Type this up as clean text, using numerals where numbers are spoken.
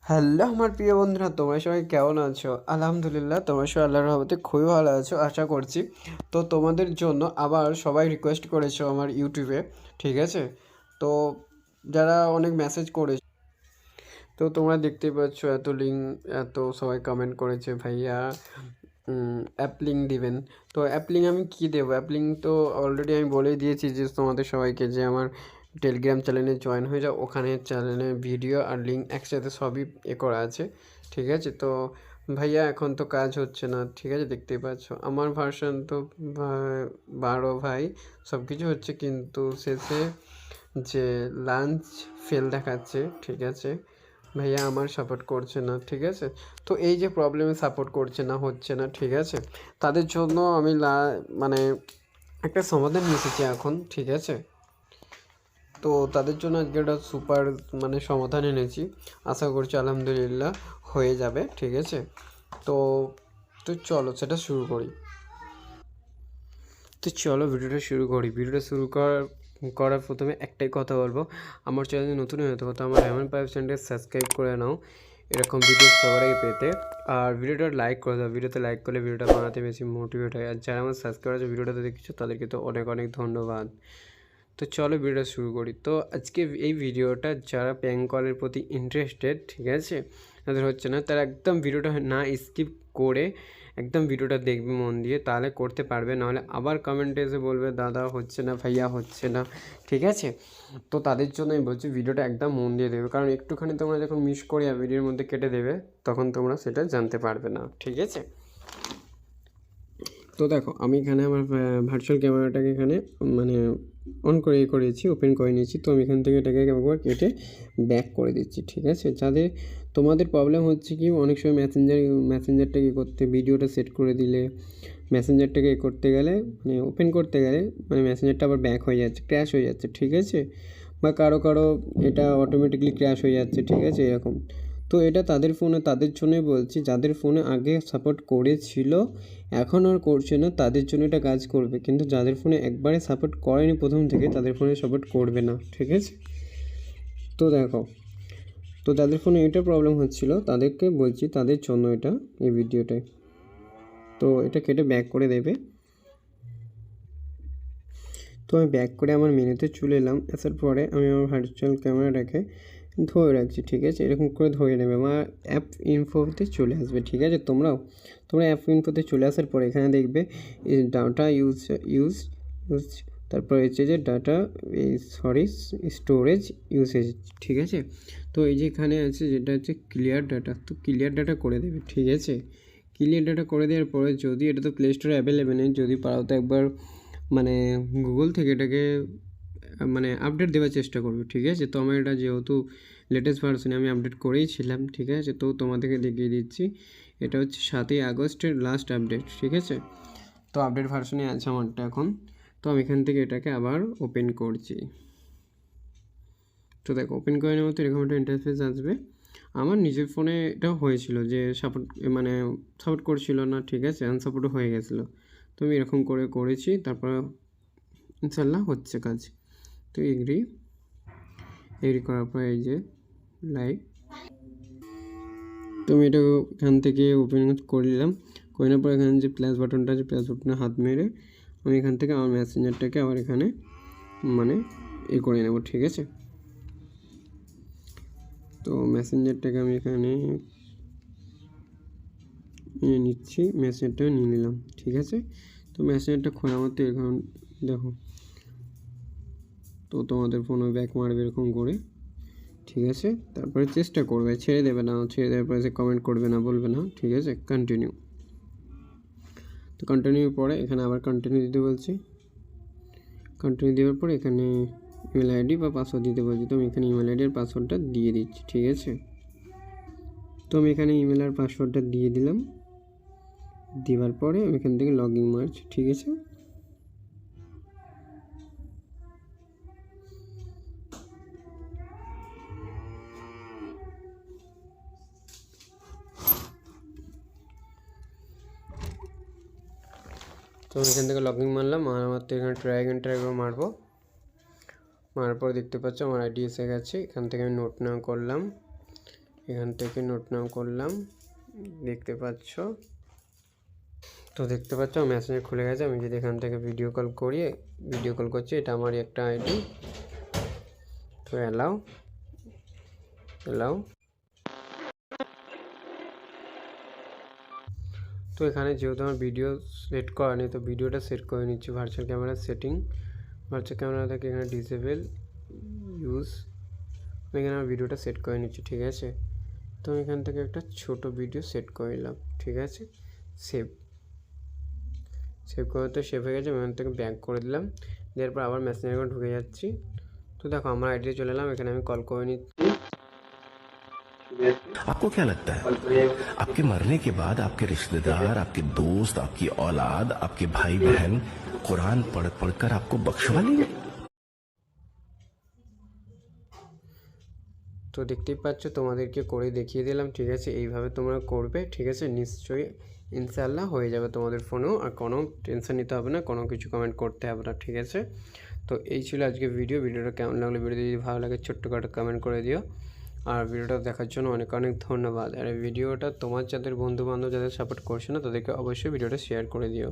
Hello আমার প্রিয় বন্ধুরা, তোমরা সবাই কেমন আছো? আলহামদুলিল্লাহ, তোমরা সবাই আল্লাহর রহমতে খুবই ভালো আছো আশা করছি। তো তোমাদের জন্য আবার সবাই রিকোয়েস্ট করেছো আমার ইউটিউবে, ঠিক আছে? তো যারা অনেক মেসেজ করেছে, তো তোমরা দেখতেই পাচ্ছ এত লিঙ্ক, এত সবাই কমেন্ট করেছে ভাইয়া অ্যাপ লিঙ্ক দিবেন। তো অ্যাপ লিঙ্ক আমি কী দেবো? অ্যাপ লিঙ্ক তো অলরেডি আমি বলেই দিয়েছি যে তোমাদের সবাইকে যে আমার টেলিগ্রাম চ্যানেলে জয়েন হয়ে যাও, ওখানে চ্যানেলে ভিডিও আর লিঙ্ক একসাথে সবই করা আছে, ঠিক আছে? তো ভাইয়া এখন তো কাজ হচ্ছে না, ঠিক আছে? দেখতেই পাচ্ছ আমার ভার্সন তো 12 ভাই, সব কিছু হচ্ছে কিন্তু শেষে যে লাঞ্চ ফেল দেখাচ্ছে, ঠিক আছে? ভাইয়া আমার সাপোর্ট করছে না, ঠিক আছে? তো এই যে প্রবলেমে সাপোর্ট করছে না, হচ্ছে না, ঠিক আছে? তাদের জন্য আমি মানে একটা সমাধান এসেছি এখন, ঠিক আছে? তো তাদের জন্য আজকে একটা সুপার মানে সমাধান এনেছি, আশা করছি আলহামদুলিল্লাহ হয়ে যাবে, ঠিক আছে? তো তো চলো সেটা শুরু করি। তো চলো ভিডিওটা শুরু করার প্রথমে একটাই কথা বলবো, আমার চ্যানেলে নতুন হয়ে থাকো তো আমার এমন পাইপ চ্যানেলটা সাবস্ক্রাইব করে নাও এরকম ভিডিও সবার আগে পেতে। আর ভিডিওটা লাইক করে দাও, ভিডিওতে লাইক করলে ভিডিওটা বানাতে বেশি মোটিভেট হয়। আর যারা আমার সাবস্ক্রাইব আছে ভিডিওটাতে দেখছো তাদেরকে তো অনেক অনেক ধন্যবাদ। তো চলো ভিডিওটা শুরু করি। তো আজকে এই ভিডিওটা যারা প্র্যাঙ্ক কলের প্রতি ইন্টারেস্টেড, ঠিক আছে, তাদের হচ্ছে না, তারা একদম ভিডিওটা না স্কিপ করে একদম ভিডিওটা দেখবে মন দিয়ে, তাহলে করতে পারবে। নাহলে আবার কমেন্টে এসে বলবে দাদা হচ্ছে না, ভাইয়া হচ্ছে না, ঠিক আছে? তো তাদের জন্য আমি বলছি ভিডিওটা একদম মন দিয়ে দেবে, কারণ একটুখানি তোমরা যখন মিস করে ভিডিওর মধ্যে কেটে দেবে তখন তোমরা সেটা জানতে পারবে না, ঠিক আছে? তো দেখো আমি এখানে আমার ভার্চুয়াল ক্যামেরাটাকে এখানে মানে অন করেছি, ওপেন করে নিয়েছি। তো আমি এখান থেকে এটাকে একবার কেটে ব্যাক করে দিচ্ছি, ঠিক আছে? যাদের তোমাদের প্রবলেম হচ্ছে কি অনেক সময় মেসেঞ্জারটাকে করতে, ভিডিওটা সেট করে দিলে মেসেঞ্জারটাকে করতে গেলে মানে ওপেন করতে গেলে মানে মেসেঞ্জারটা আবার ব্যাক হয়ে যাচ্ছে, ক্র্যাশ হয়ে যাচ্ছে, ঠিক আছে? বা কারো এটা অটোমেটিকলি ক্র্যাশ হয়ে যাচ্ছে, ঠিক আছে? এরকম। তো এটা তাদের ফোনে, তাদের জন্যই বলছি যাদের ফোনে আগে সাপোর্ট করেছিল এখন আর করছে না, তাদের জন্য এটা কাজ করবে। কিন্তু যাদের ফোনে একবারে সাপোর্ট করেনি প্রথম থেকে, তাদের ফোনে সাপোর্ট করবে না, ঠিক আছে? তো দেখো, তো যাদের ফোনে এটা প্রবলেম হচ্ছিল তাদেরকে বলছি, তাদের জন্য এটা এই ভিডিওটায়। তো এটা কেটে ব্যাক করে দেবে। তো আমি ব্যাক করে আমার মেনুতে চলে এলাম। আসার পরে আমি আমার ভার্চুয়াল ক্যামেরাটাকে ধরে রাখছি, ঠিক আছে? এরকম করে ধরে নেবে, আমার অ্যাপ ইনফোতে চলে আসবে, ঠিক আছে? তোমরা অ্যাপ ইনফোতে চলে আসার পরে এখানে দেখবে ডাটা ইউজ ইউজ ইউজ তারপর হচ্ছে যে ডাটা স্টোরেজ ইউসেজ, ঠিক আছে? তো এই যে এখানে আছে যেটা হচ্ছে ক্লিয়ার ডাটা, তো ক্লিয়ার ডাটা করে দেবে, ঠিক আছে? ক্লিয়ার ডাটা করে দেওয়ার পরে যদি এটা তো প্লে স্টোরে অ্যাভেলেবেল নেই, যদি পারো তো একবার মানে গুগল থেকে এটাকে মানে আপডেট দেওয়ার চেষ্টা করবে, ঠিক আছে? তো আমার এটা যেহেতু লেটেস্ট ভার্সনে আমি আপডেট করেই ছিলাম, ঠিক আছে? তো তোমাদেরকে দেখিয়ে দিচ্ছি, এটা হচ্ছে 7ই আগস্টের লাস্ট আপডেট, ঠিক আছে? তো আপডেট ভার্সনে আছে আমারটা এখন। তো আমি এখান থেকে এটাকে আবার ওপেন করছি। তো দেখো ওপেন করে নেওয়ার মতো এরকম একটা ইন্টারফেস আসবে। আমার নিজের ফোনে এটা হয়েছিল যে সাপোর্ট করছিল না, ঠিক আছে? আনসাপোর্টও হয়ে গেছিলো। তো আমি এরকম করেছি, তারপর ইনশাল্লাহ হচ্ছে কাজ। তো এগ্রি করার পর এই যে লাইক, তো আমি এটা এখান থেকে ওপেন করে নিলাম। করে নেওয়ার পর এখানে যে প্লাস বাটনটা আছে, প্লাস বাটনে হাত মেরে আমি এখান থেকে আমার মেসেঞ্জারটাকে আবার এখানে মানে করে নেব, ঠিক আছে? তো মেসেঞ্জারটাকে আমি এখানে নিয়ে নিচ্ছি, মেসেঞ্জারটা নিয়ে নিলাম, ঠিক আছে? তো মেসেঞ্জারটা খোলা মতো এখন দেখো, তো তোমাদের ফোনে ব্যাক মারবে এরকম করে, ঠিক আছে? তারপরে চেষ্টা করবে, ছেড়ে দেবে না, ছেড়ে দেওয়ার পরে কমেন্ট করবে না, বলবে না, ঠিক আছে? কন্টিনিউ। তো কন্টিনিউ পরে এখানে আবার কন্টিনিউ দিতে বলছি। কন্টিনিউ দেওয়ার পরে এখানে ইমেল আইডি বা পাসওয়ার্ড দিতে বলছি। তো আমি এখানে ইমেল আইডি আর পাসওয়ার্ডটা দিয়ে দিচ্ছি, ঠিক আছে? তো আমি এখানে ইমেল আর পাসওয়ার্ডটা দিয়ে দিলাম। দেওয়ার পরে আমি এখান থেকে লগ ইন মারছি, ঠিক আছে? তো আমি এখান থেকে লগ ইন মারলাম, আর আমার তো এখানে ট্রাই মারবো। মারার পর দেখতে পাচ্ছ আমার আইডি এসে গেছে। এখান থেকে আমি নোট নেওয়া করলাম, এখান থেকে নোট নাও করলাম, দেখতে পাচ্ছ। তো দেখতে পাচ্ছ মেসেঞ্জার খুলে গেছে। আমি যদি এখান থেকে ভিডিও কল করছি, এটা আমারই একটা আইডি। তো অ্যালাউ। তো এখানে যেহেতু আমার ভিডিও সেট করা নেই, তো ভিডিওটা সেট করে নিচ্ছি। Virtual camera setting, virtual camera থেকে এখানে ডিসেবল ইউজ, এখানে আমার ভিডিওটা সেট করে নিচ্ছি, ঠিক আছে। তো আমি এখান থেকে একটা ছোট ভিডিও সেট করে নিলাম, ঠিক আছে। সেভ করে তো সেভ হয়ে গেছে। আমি এখান থেকে ব্যাক করে দিলাম, দেওয়ার পর আবার মেসেঞ্জারে ঢুকে যাচ্ছি। তো দেখো আমার আইডিতে চলে এলাম, এখানে আমি কল করে নিচ্ছি। आपको क्या लगता है आपके मरने के बाद आपके रिश्तेदार, आपके दोस्त, आपकी औलाद, आपके भाई बहन कुरान पढ़ पढ़कर आपको बख्शवा लेंगे? তো দেখতেই পাচ্ছ, তোমাদেরকে করে দেখিয়ে দিলাম, ঠিক আছে। এইভাবে তোমরা করবে, ঠিক আছে। নিশ্চয়ই ইনশাআল্লাহ হয়ে যাবে তোমাদের ফোনেও, আর কোনো টেনশন নিতে হবে না, কোনো কিছু কমেন্ট করতে হবে না, ঠিক আছে। তো এই ছিল আজকে ভিডিওটা কেমন লাগলো, ভিডিওটা যদি ভালো লাগে ছোট্ট করে কমেন্ট করে দিও। আর ভিডিওটা দেখার জন্য অনেক অনেক ধন্যবাদ। আর এই ভিডিওটা তোমার যাদের বন্ধুবান্ধব যাদের সাপোর্ট করছে না, তাদেরকে অবশ্যই ভিডিওটা শেয়ার করে দিও।